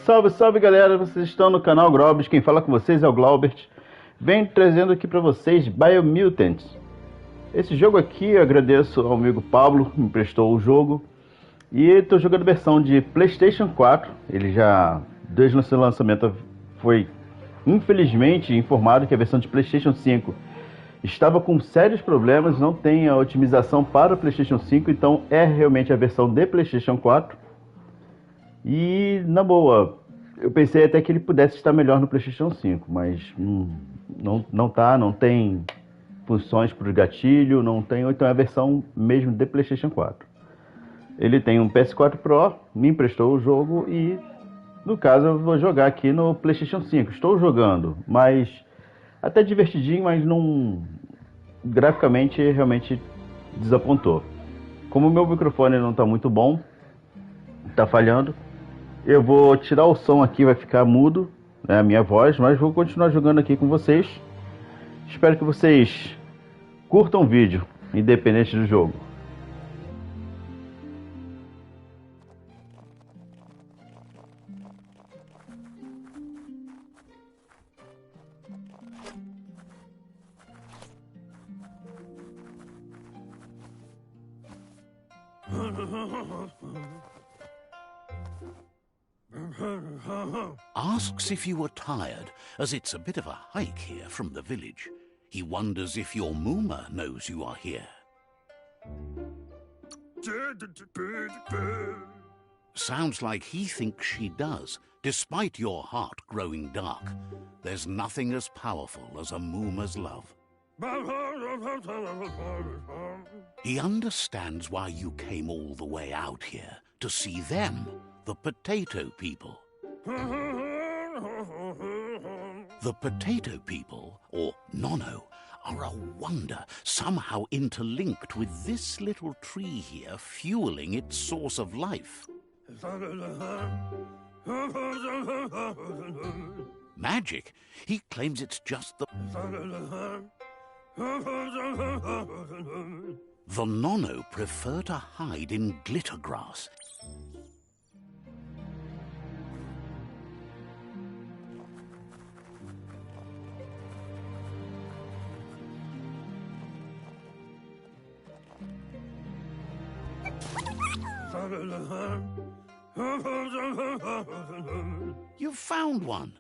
Salve, salve galera, vocês estão no canal Grobs, quem fala com vocês é o Glaubert. Venho trazendo aqui para vocês Biomutant. Esse jogo aqui eu agradeço ao amigo Pablo, que me emprestou o jogo. E estou jogando a versão de PlayStation 4, ele já, desde o seu lançamento, foi infelizmente informado que a versão de PlayStation 5 estava com sérios problemas, não tem a otimização para o PlayStation 5, então é realmente a versão de PlayStation 4. E, na boa, eu pensei até que ele pudesse estar melhor no PlayStation 5, mas não tem funções para o gatilho, não tem, ou então é a versão mesmo de PlayStation 4. Ele tem um PS4 Pro, me emprestou o jogo e, no caso, eu vou jogar aqui no PlayStation 5. Estou jogando, mas até divertidinho, mas não, graficamente realmente desapontou. Como o meu microfone não está muito bom, está falhando, eu vou tirar o som aqui, vai ficar mudo, né, a minha voz, mas vou continuar jogando aqui com vocês. Espero que vocês curtam o vídeo, independente do jogo. Asks if you are tired, as it's a bit of a hike here from the village. He wonders if your Mooma knows you are here. Sounds like he thinks she does, despite your heart growing dark. There's nothing as powerful as a Mooma's love. He understands why you came all the way out here, to see them, the potato people. The potato people, or Nono, are a wonder, somehow interlinked with this little tree here fueling its source of life. Magic? He claims it's just the Nono prefer to hide in glitter grass. You've found one.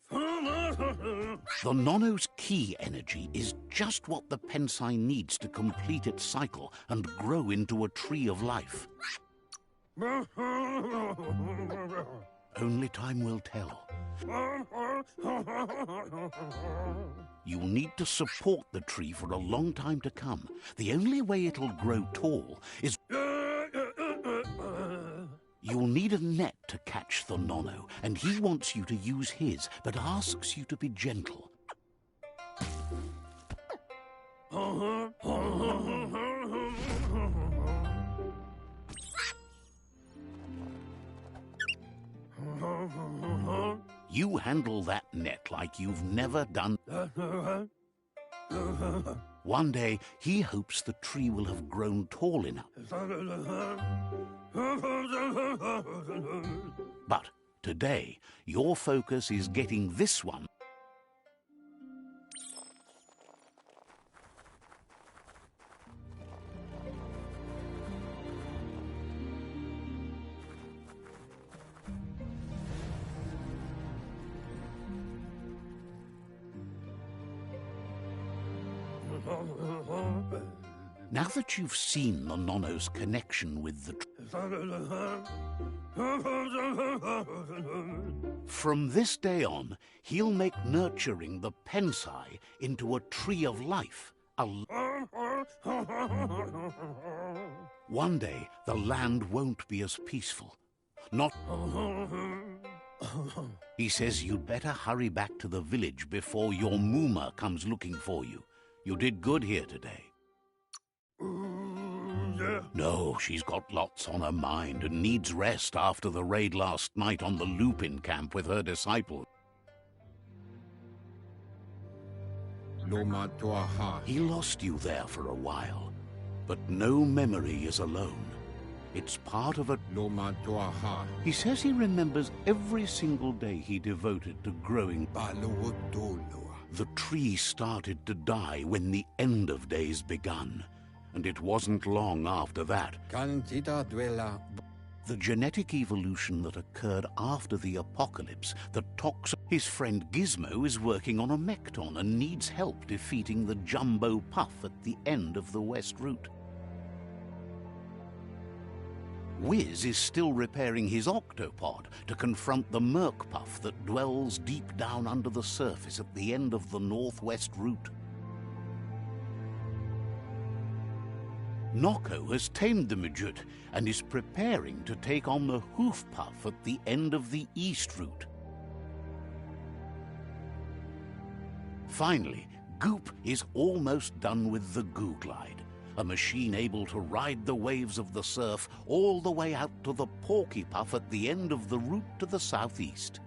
The Nono's key energy is just what the Pensai needs to complete its cycle and grow into a tree of life. Only time will tell. You'll need to support the tree for a long time to come. The only way it'll grow tall is... You'll need a net to catch the Nono, and he wants you to use his, but asks you to be gentle. You handle that net like you've never done. One day, he hopes the tree will have grown tall enough. But today, your focus is getting this one. Now that you've seen the Nono's connection with the from this day on, he'll make nurturing the Pensai into a tree of life. One day, the land won't be as peaceful. Not... He says you'd better hurry back to the village before your Mooma comes looking for you. You did good here today. No, she's got lots on her mind and needs rest after the raid last night on the Lupin camp with her disciple. He lost you there for a while. But no memory is alone. It's part of a... He says he remembers every single day he devoted to growing. The tree started to die when the end of days begun, and it wasn't long after that. The genetic evolution that occurred after the apocalypse, the toxin... His friend Gizmo is working on a mecton and needs help defeating the jumbo puff at the end of the west route. Wiz is still repairing his octopod to confront the merc puff that dwells deep down under the surface at the end of the northwest route. Nocco has tamed the midget and is preparing to take on the hoof puff at the end of the east route. Finally, Goop is almost done with the Goo Glide, a machine able to ride the waves of the surf all the way out to the Porky Puff at the end of the route to the southeast.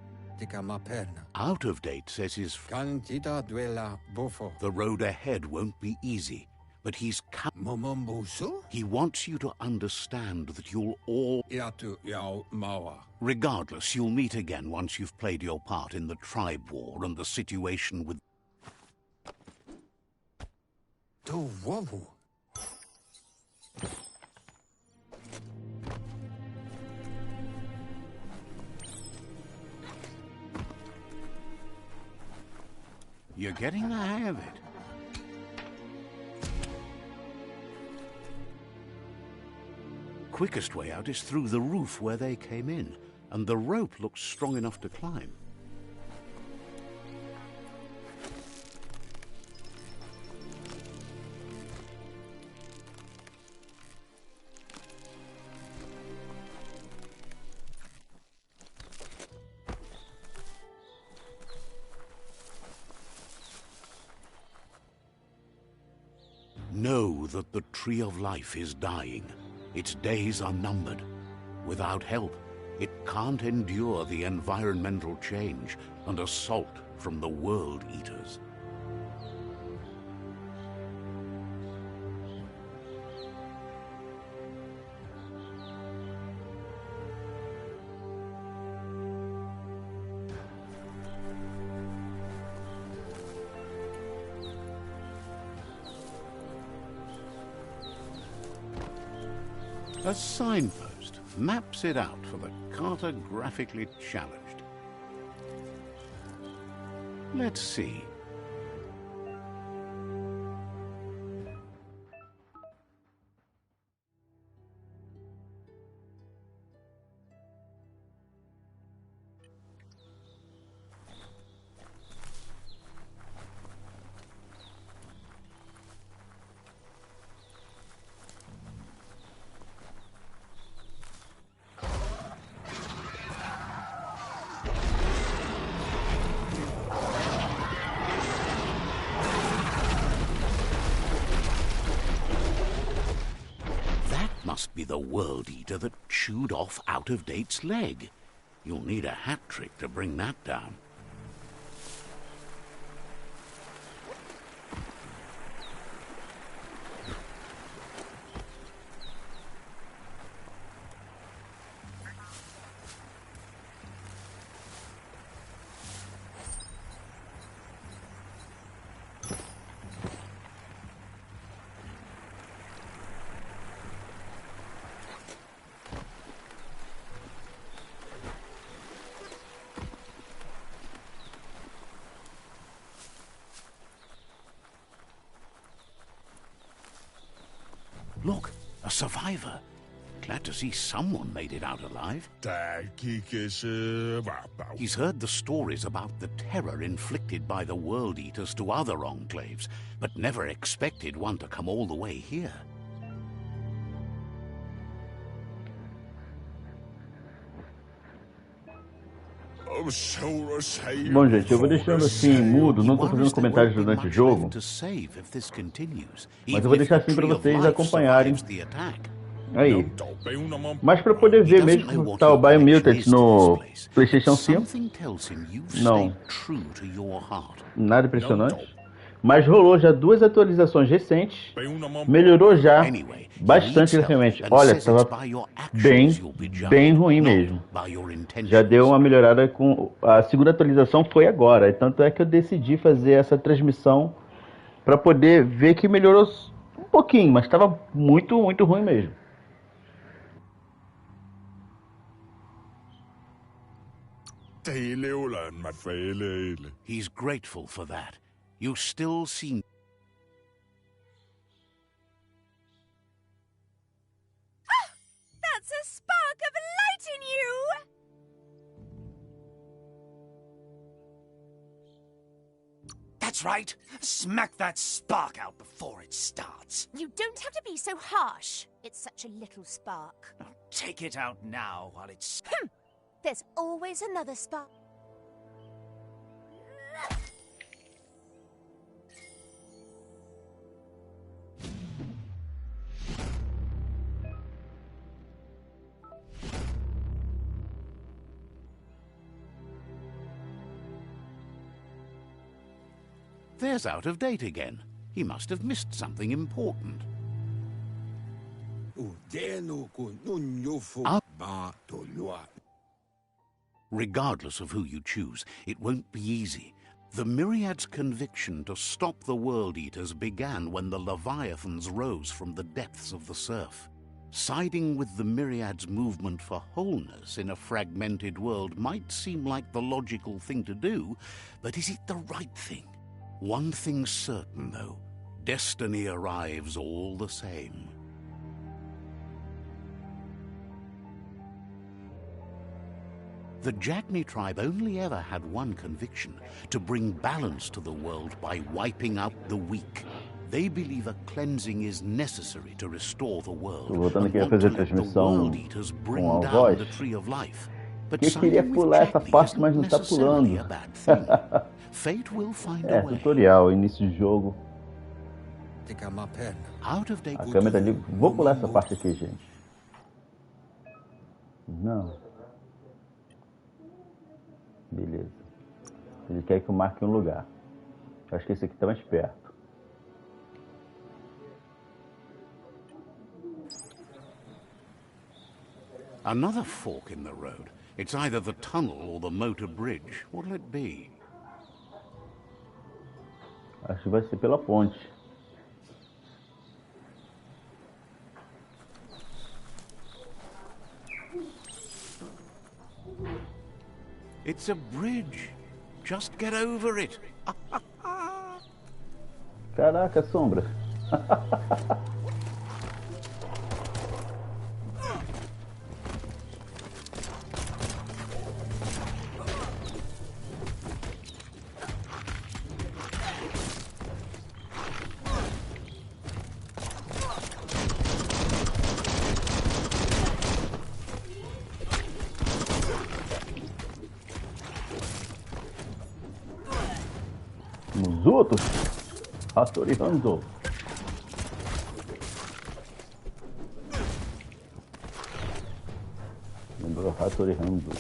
Out of Date says his... The road ahead won't be easy, but he wants you to understand that you'll all... Regardless, you'll meet again once you've played your part in the tribe war and the situation with... You're getting the hang of it. Quickest way out is through the roof where they came in, and the rope looks strong enough to climb. Know that the Tree of Life is dying. Its days are numbered. Without help, it can't endure the environmental change and assault from the World Eaters. A signpost maps it out for the cartographically challenged. Let's see. Must be the World Eater that chewed off Out of Date's leg. You'll need a hat trick to bring that down. Look, a survivor. Glad to see someone made it out alive. He's heard the stories about the terror inflicted by the World Eaters to other enclaves, but never expected one to come all the way here. Bom, gente, eu vou deixando assim mudo, não estou fazendo comentários durante o jogo, mas eu vou deixar assim para vocês acompanharem aí. Mas para poder ver mesmo como está o Biomutant no PlayStation 5, não, nada impressionante. Mas rolou já 2 atualizações recentes, melhorou já Anyway, he bastante needs help graficamente. and Olha, says it's tava by your actions bem, you'll be bem judged, ruim not mesmo. by your Já deu intentions. uma melhorada com a segunda atualização foi agora, e tanto é que eu decidi fazer essa transmissão para poder ver que melhorou um pouquinho, mas estava muito, muito ruim mesmo. He's grateful for that. You still seem... That's a spark of light in you! That's right. Smack that spark out before it starts. You don't have to be so harsh. It's such a little spark. Take it out now while it's... There's always another spark. There's out of date again. He must have missed something important. Regardless of who you choose, it won't be easy. The Myriad's conviction to stop the World Eaters began when the Leviathans rose from the depths of the surf. Siding with the Myriad's movement for wholeness in a fragmented world might seem like the logical thing to do, but is it the right thing? One thing's certain, though. Destiny arrives all the same. The Jagni tribe only ever had one conviction, to bring balance to the world by wiping out the weak. They believe a cleansing is necessary to restore the world, and want to let the World Eaters bring down the Tree of Life. But queria pular essa parte, mas não tá pulando. Fate will find a way. Tutorial, início de jogo. Out of date. A câmera ali. Vou pular essa parte aqui, gente. Não. Beleza. Ele quer que eu marque um lugar. Acho que esse aqui tá mais perto. Another fork in the road. It's either the tunnel or the motor bridge. What'll it be? Acho que vai ser pela ponte. It's a bridge. Just get over it. Caraca, sombra. Nos outros, atorando. Lembrou atorando.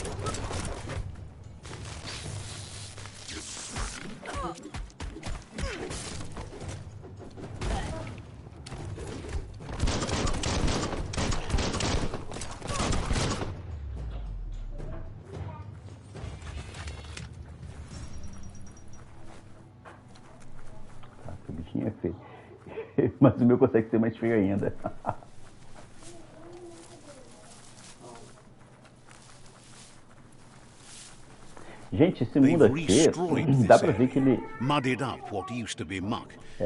O bichinho é feio. Mas o meu consegue ser mais feio ainda. Gente, esse mundo aqui, dá pra ver que ele...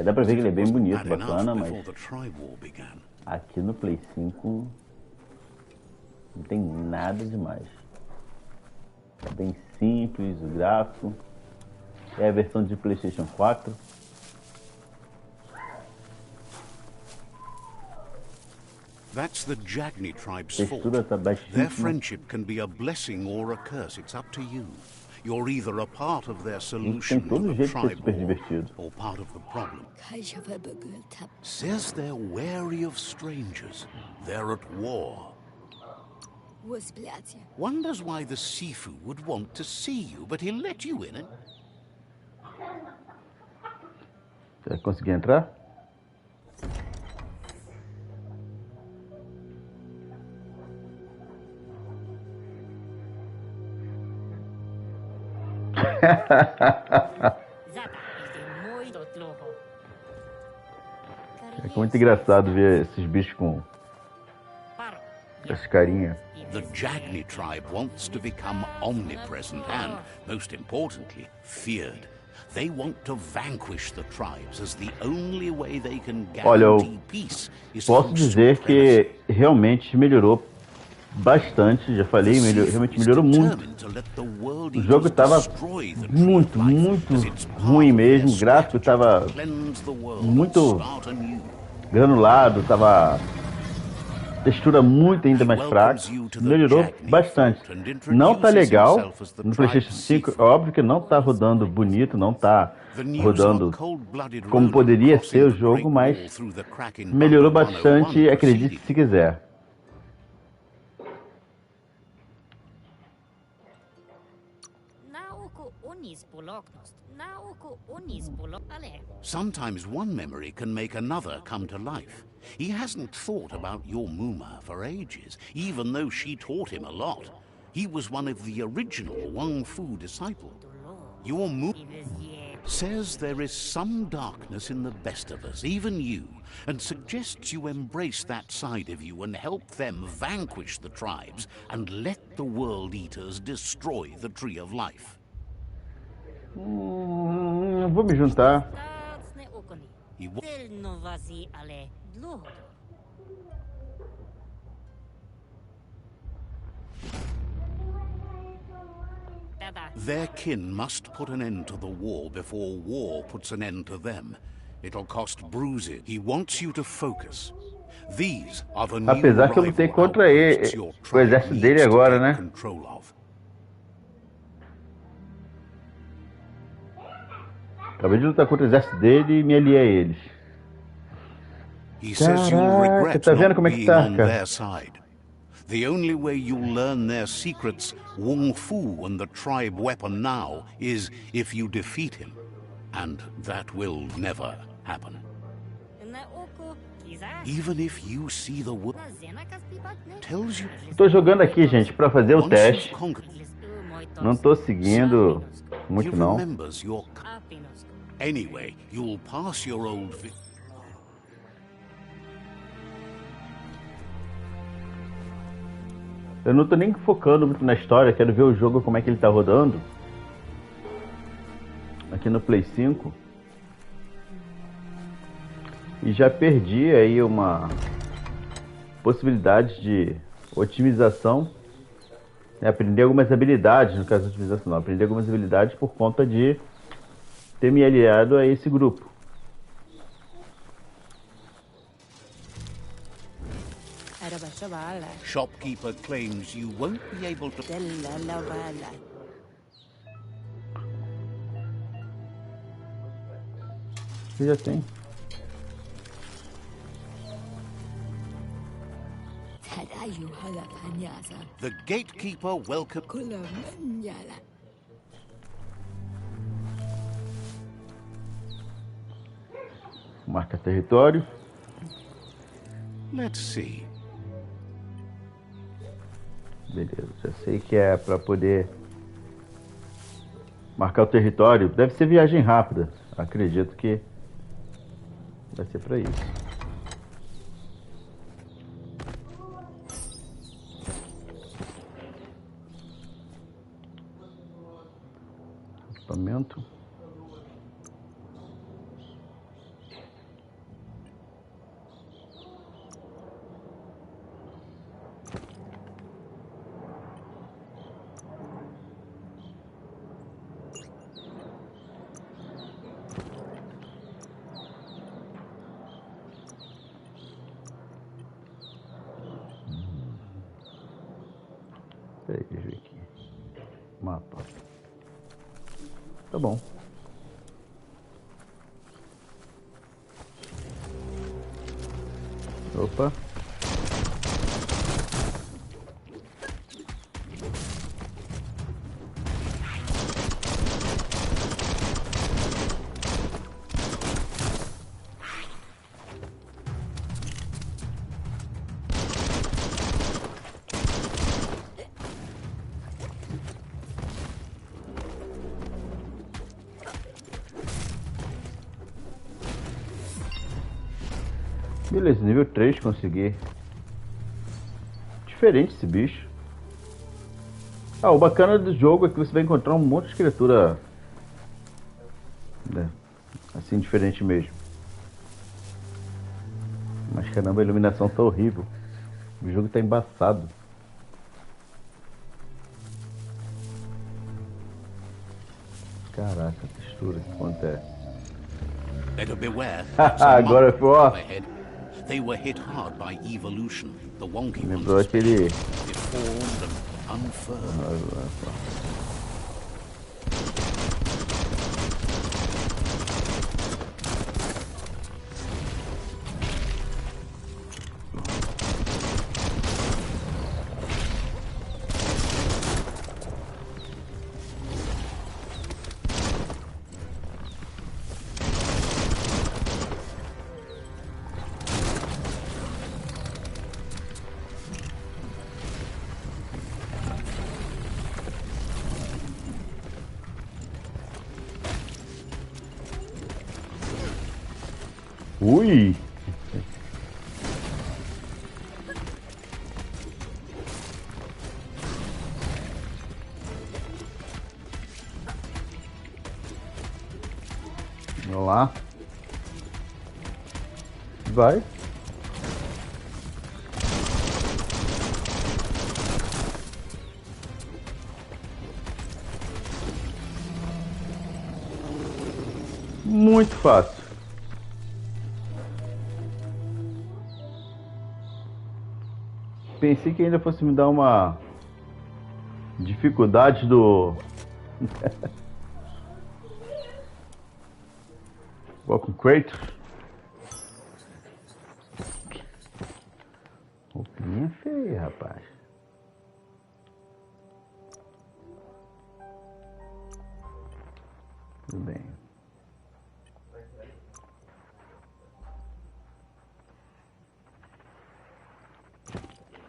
dá pra ver que ele é bem bonito, bacana, mas... Aqui no Play 5... não tem nada demais. É bem simples o gráfico. É a versão de PlayStation 4. That's the Jagni tribe's fault. Their friendship can be a blessing or a curse. It's up to you. You're either a part of their solution to the tribe or part of the problem. Says they're wary of strangers. They're at war. Wonders why the Sifu would want to see you, but he'll let you in. Vai conseguir entrar? É muito engraçado ver esses bichos com essa carinha. The Jagni tribe wants to become omnipresent and, most importantly, feared. They want to vanquish the tribes as the only way they can guarantee peace is posso dizer que realmente melhorou bastante, já falei, realmente melhorou muito. O jogo estava muito ruim mesmo, o gráfico estava muito granulado, estava textura muito ainda mais fraca, melhorou bastante. Não tá legal no PlayStation 5, é óbvio que não tá rodando bonito, não tá rodando como poderia ser o jogo, mas melhorou bastante, acredite se quiser. Sometimes one memory can make another come to life. He hasn't thought about your Muma for ages, even though she taught him a lot. He was one of the original Wang Fu disciples. Your Muma says there is some darkness in the best of us, even you, and suggests you embrace that side of you and help them vanquish the tribes and let the World Eaters destroy the Tree of Life. Vou me juntar. Their kin must put an end to the war before war puts an end to them. It'll cost bruises. He wants you to focus. These are the new Apesar que eu lutei contra ele, o exército dele agora, né? Acabei de lutar contra o exército dele e me aliei a eles. Caraca, tá vendo como é que tá, cara? The only way you'll learn their secrets, Wung Fu and the tribe weapon now, is if you defeat him. And that will never happen. Even if you see the world tells you. Tô jogando aqui, gente, pra fazer o teste. Não tô seguindo muito não. Anyway, you'll pass your old Eu não tô nem focando muito na história, quero ver o jogo como é que ele tá rodando. Aqui no Play 5. E já perdi aí uma possibilidade de otimização. Aprender algumas habilidades, no caso de otimização não, aprender algumas habilidades por conta de ter me aliado a esse grupo. Shopkeeper claims you won't be able to. Você já tem. The gatekeeper welcome. Marca território. Let's see. Beleza, já sei que é para poder marcar o território. Deve ser viagem rápida. Acredito que vai ser para isso. Equipamento. Peraí, deixa eu ver aqui. Mapa. Tá bom. Opa. Beleza, nível 3 consegui. Diferente esse bicho. Ah, o bacana do jogo é que você vai encontrar um monte de criatura, né, assim, diferente mesmo. Mas caramba, a iluminação tá horrível. O jogo tá embaçado. Caraca, a textura que acontece. Better beware. Agora foi, ó. They were hit hard by evolution. The wonky ones Lembrou aquele. deformed and unfurled. Ui! Vamos lá. Vai. Muito fácil. Pensei que ainda fosse me dar uma dificuldade do... Igual com Kratos. Roupinha feia, rapaz. Tudo bem.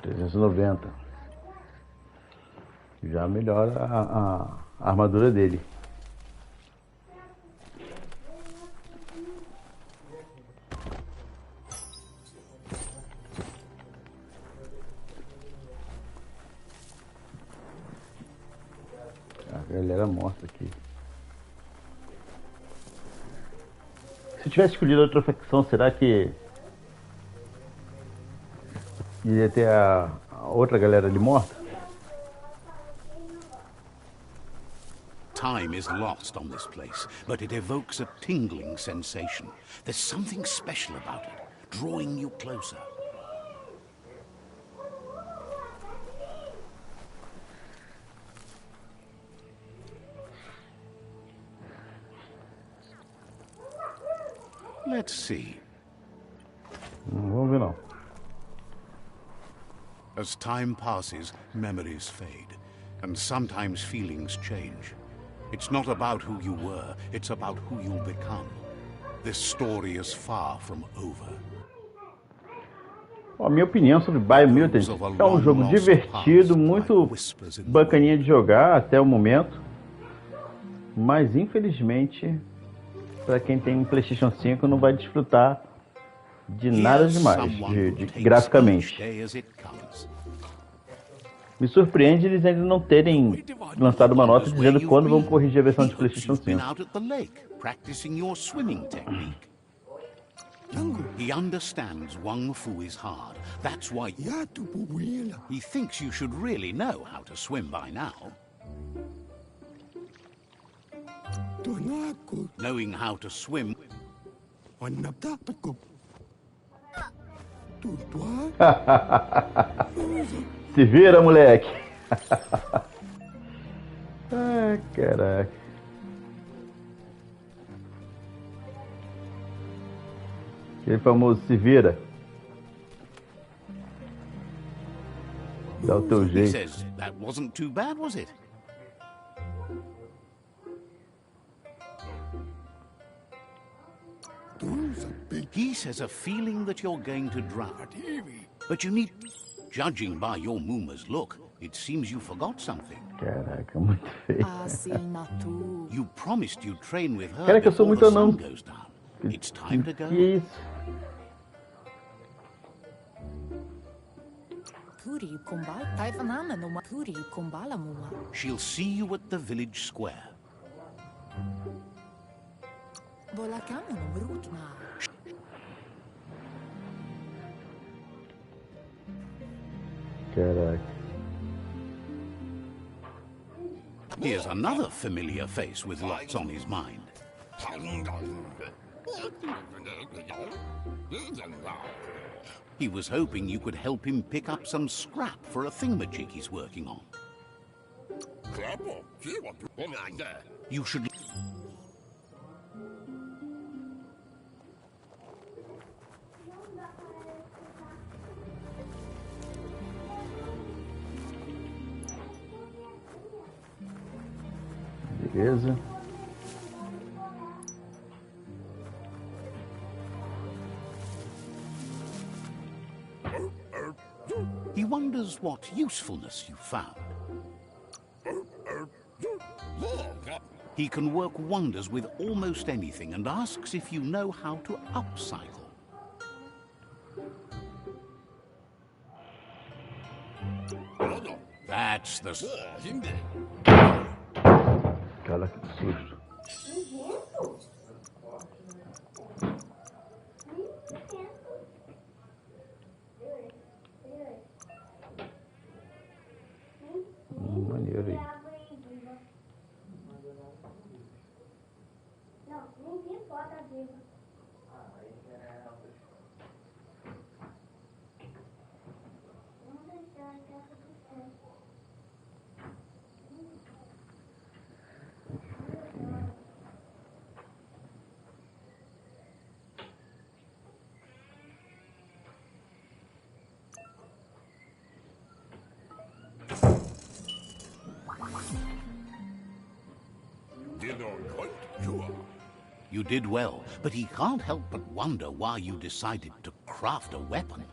$390. Já melhora a armadura dele. A galera morta aqui. Se eu tivesse escolhido outra facção, será que ia ter a outra galera ali morta? Time is lost on this place, but it evokes a tingling sensation. There's something special about it, drawing you closer. Let's see. Vamos ver não. As time passes, memories fade, and sometimes feelings change. It's not about who you were, it's about who you'll become. This story is far from over. A minha opinião sobre Biomutant é um jogo divertido, muito bacaninha de jogar até o momento, mas infelizmente para quem tem um PlayStation 5 não vai desfrutar de nada demais, graficamente. Me surpreende eles ainda não terem lançado uma nota dizendo quando vão corrigir a versão de PlayStation 5. He understands Wang Fu is hard. That's why he thinks you should really know how to swim by now. Knowing how to swim. Se vira, moleque. Ai, caraca. Aquele famoso se vira. Dá o teu He jeito. says that wasn't too bad, was it? He says a feeling that you're going to drown. But you need... Judging by your Muma's look, it seems you forgot something. Caraca, muito feio. You promised you'd train with her Caraca, eu sou before muito the anão. sun goes down. It's time to go. Que isso? She'll see you at the village square. Caraca. Here's another familiar face with lots on his mind. He was hoping you could help him pick up some scrap for a thingamajig he's working on. You should... Beleza. He wonders what usefulness you found. He can work wonders with almost anything and asks if you know how to upcycle. That's the... Caraca, que susto. Maneiro aí. You did well, but he can't help but wonder why you decided to craft a weapon.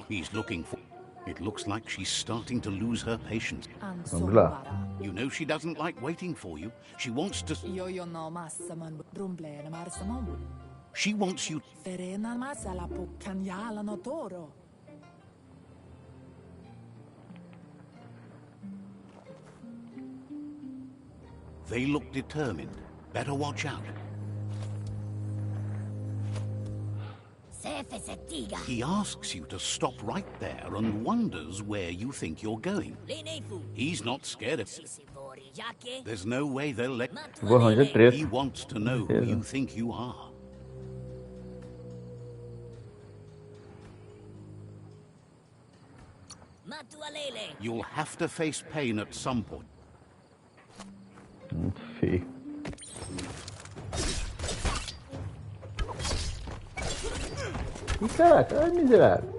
He's looking for... It looks like she's starting to lose her patience. Vamos lá. You know she doesn't like waiting for you. She wants to... She wants you... They look determined. Better watch out. He asks you to stop right there and wonders where you think you're going. He's not scared of it. There's no way they'll let... Vou arranjar treta. He wants to know who you think you are. You'll have to face pain at some point. Muito feio. Ih, caraca, ai miserável.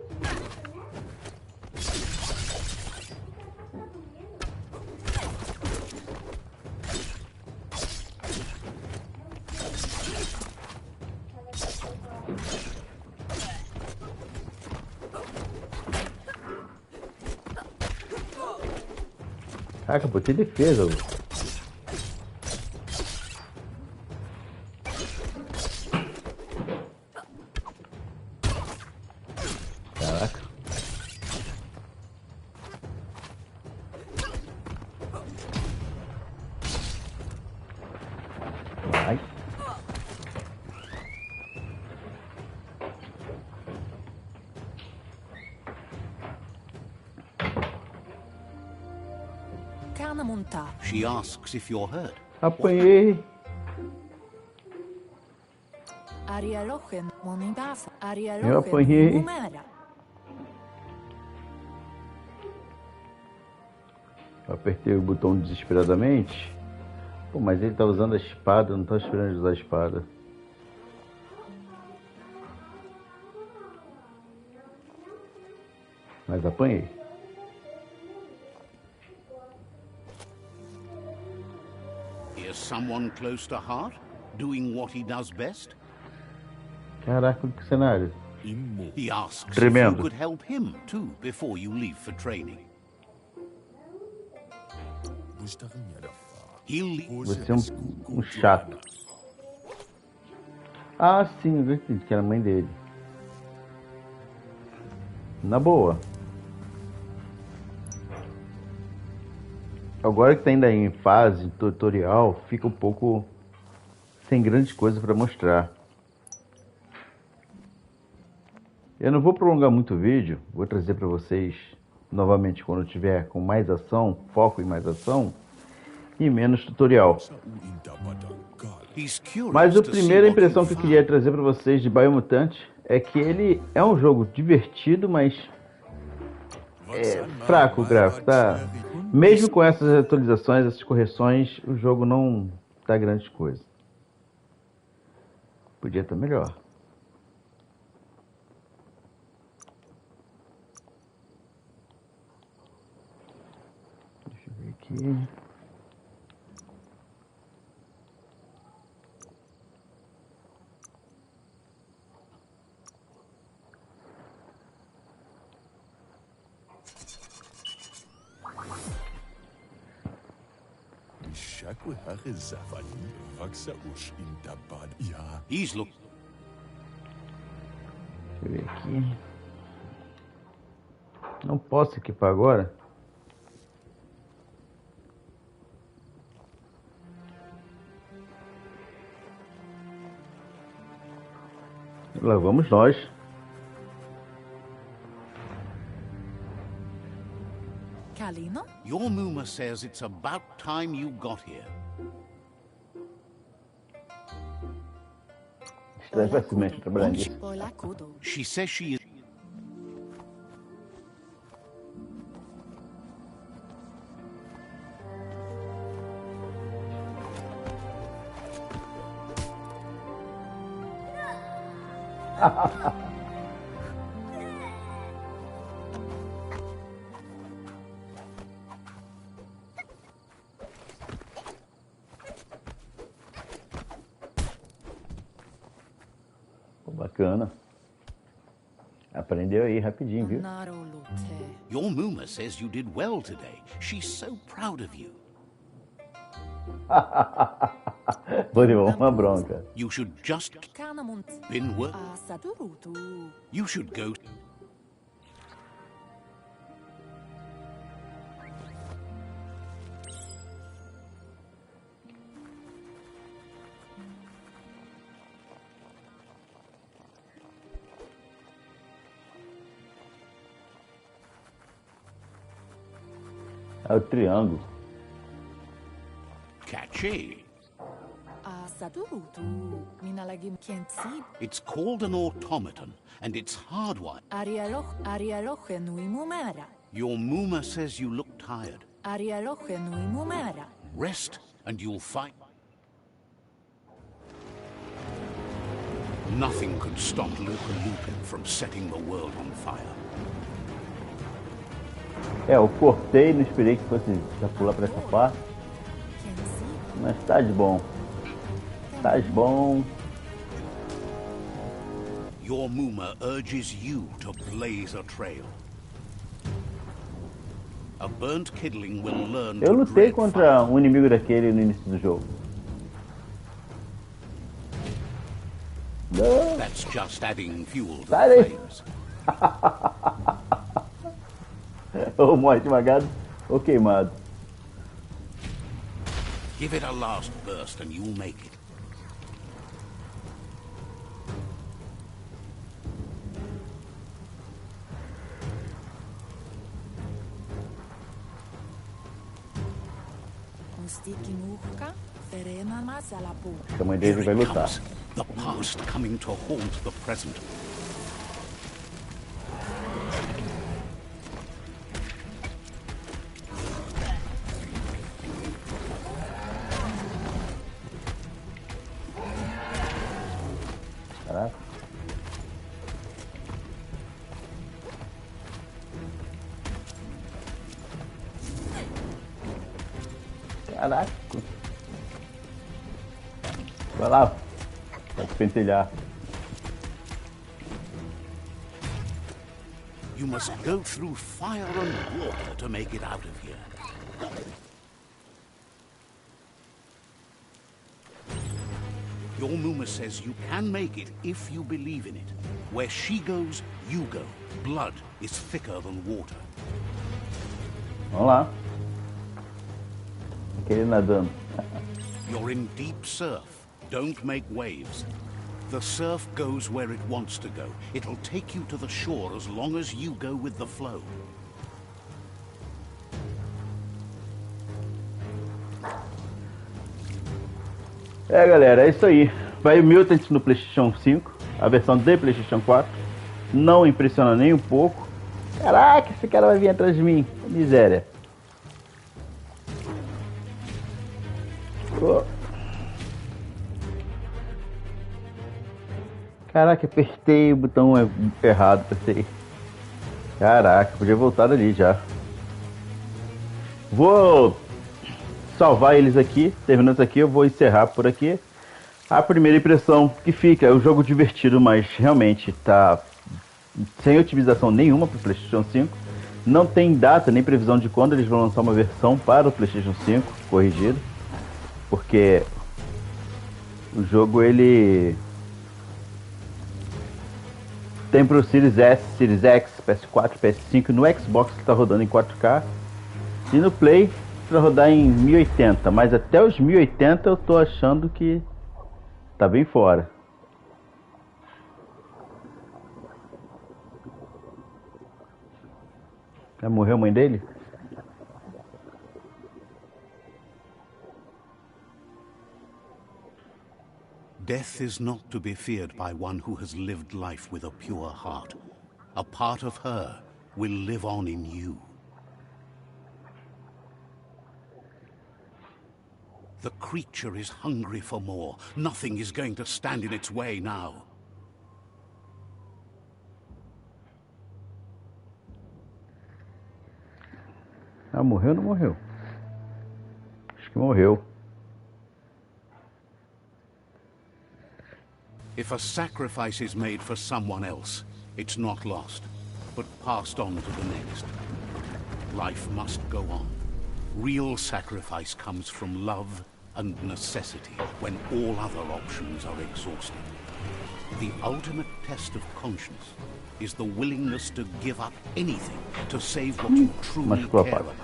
Caraca, botei defesa. Caraca. Vai. She asks if you're hurt. Apanhei. Eu apanhei. Eu apertei o botão desesperadamente. Pô, mas ele tá usando a espada, não tá esperando ele usar a espada. Mas apanhei. Here's someone close to heart, doing what he does best. Caraca, que cenário. He asks Tremendo. if you could help him too before you leave for training. He'll leave. Você é um chato. Ah, sim, eu acredito que era a mãe dele. Na boa. Agora que tá ainda em fase tutorial, fica um pouco sem grande coisa para mostrar. Eu não vou prolongar muito o vídeo, vou trazer para vocês novamente quando tiver com mais ação, foco em mais ação e menos tutorial. Mas a primeira impressão que eu queria trazer para vocês de Biomutante é que ele é um jogo divertido, mas fraco o gráfico, tá? Mesmo com essas atualizações, essas correções, o jogo não tá grande coisa. Podia estar melhor. Deixa eu ver aqui. He's look. Deixa eu ver aqui. Não posso equipar agora. Lá vamos nós. Kalino? Your Muma says it's about time you got here. Estranho facilmente trabalhando aqui. She says she is. Bacana. Aprendeu aí rapidinho, viu? Your Muma says you did well today. She's so proud of you. Vou levar uma bronca. You should just been work. You should go. É o triângulo. Catchy. It's called an automaton, and it's hardwired. Your Muma says you look tired. Rest, and you'll fight. Nothing could stop Luca Lupin from setting the world on fire. Eu cortei, não esperei que fosse já pular para essa parte. Mas tá de bom. Tá de bom. Your Muma urges you to blaze a trail. A burnt kidling will learn Eu to lutei dread contra fire. um inimigo daquele no início do jogo. Não. That's just adding fuel to Sai the daí. flames. Ou morre esmagado ou queimado. Give it a last burst and you'll make it. A mãe dele vai lutar. Comes, the past coming to haunt the present. Caraca. Caraca. Vai lá. Vai pentelhar. You must go through fire and water to make it out of here. Your Muma says you can make it if you believe in it. Where she goes, you go. Blood is thicker than water. Vamos lá. Aquele nadando. You're in deep surf. Don't make waves. The surf goes where it wants to go. It'll take you to the shore as long as you go with the flow. É, galera, é isso aí. Biomutant no PlayStation 5, a versão de PlayStation 4. Não impressiona nem um pouco. Caraca, esse cara vai vir atrás de mim. Miséria. Oh. Caraca, apertei o botão errado, apertei. Caraca, podia voltar dali já. Vou salvar eles aqui. Terminando isso aqui, eu vou encerrar por aqui. A primeira impressão que fica é um jogo divertido, mas realmente tá sem otimização nenhuma para o PlayStation 5. Não tem data nem previsão de quando eles vão lançar uma versão para o PlayStation 5 corrigido, porque o jogo ele tem para o Series S, Series X, PS4, PS5, no Xbox que está rodando em 4K e no Play para rodar em 1080, mas até os 1080 eu tô achando que tá bem fora. Já morreu a mãe dele? Death is not to be feared by one who has lived life with a pure heart. A part of her will live on in you. The creature is hungry for more. Nothing is going to stand in its way now. Ah, morreu ou não morreu? Acho que morreu. If a sacrifice is made for someone else, it's not lost, but passed on to the next. Life must go on. Real sacrifice comes from love and necessity when all other options are exhausted. The ultimate test of conscience is the willingness to give up anything to save what you truly care about.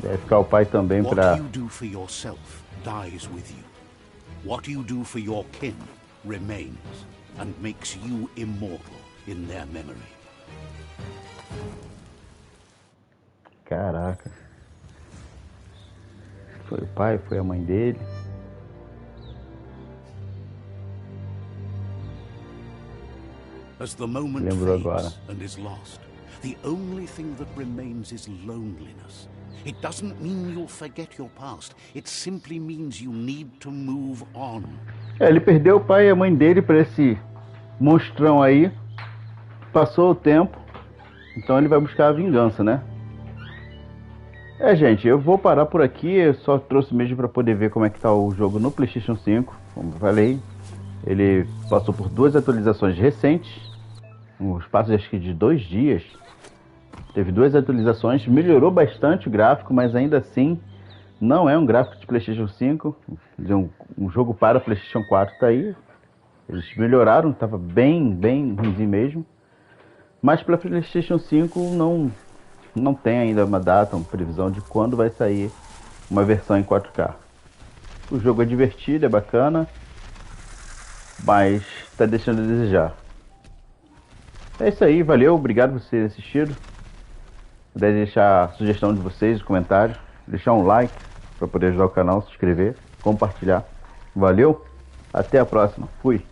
Deve ficar o pai também pra... What you do for yourself dies with you. What you do for your kin remains and makes you immortal in their memory. Caraca. Foi o pai, foi a mãe dele. As the moment fades and is lost, the only thing that remains is loneliness. It doesn't mean you'll forget your past. It simply means you need to move on. É, ele perdeu o pai e a mãe dele pra esse monstrão aí. Passou o tempo, então ele vai buscar a vingança, né? É, gente, eu vou parar por aqui. Eu só trouxe mesmo para poder ver como é que tá o jogo no PlayStation 5. Como eu falei, ele passou por 2 atualizações recentes, um espaço acho que de 2 dias. Teve 2 atualizações, melhorou bastante o gráfico, mas ainda assim não é um gráfico de PlayStation 5. Um jogo para PlayStation 4 tá aí. Eles melhoraram, tava bem ruimzinho mesmo. Mas para PlayStation 5 não tem ainda uma data, uma previsão de quando vai sair uma versão em 4K. O jogo é divertido, é bacana, mas está deixando a desejar. É isso aí, valeu, obrigado por vocês assistido. Puder deixar a sugestão de vocês, comentários, deixar um like para poder ajudar o canal, se inscrever, compartilhar. Valeu, até a próxima, fui!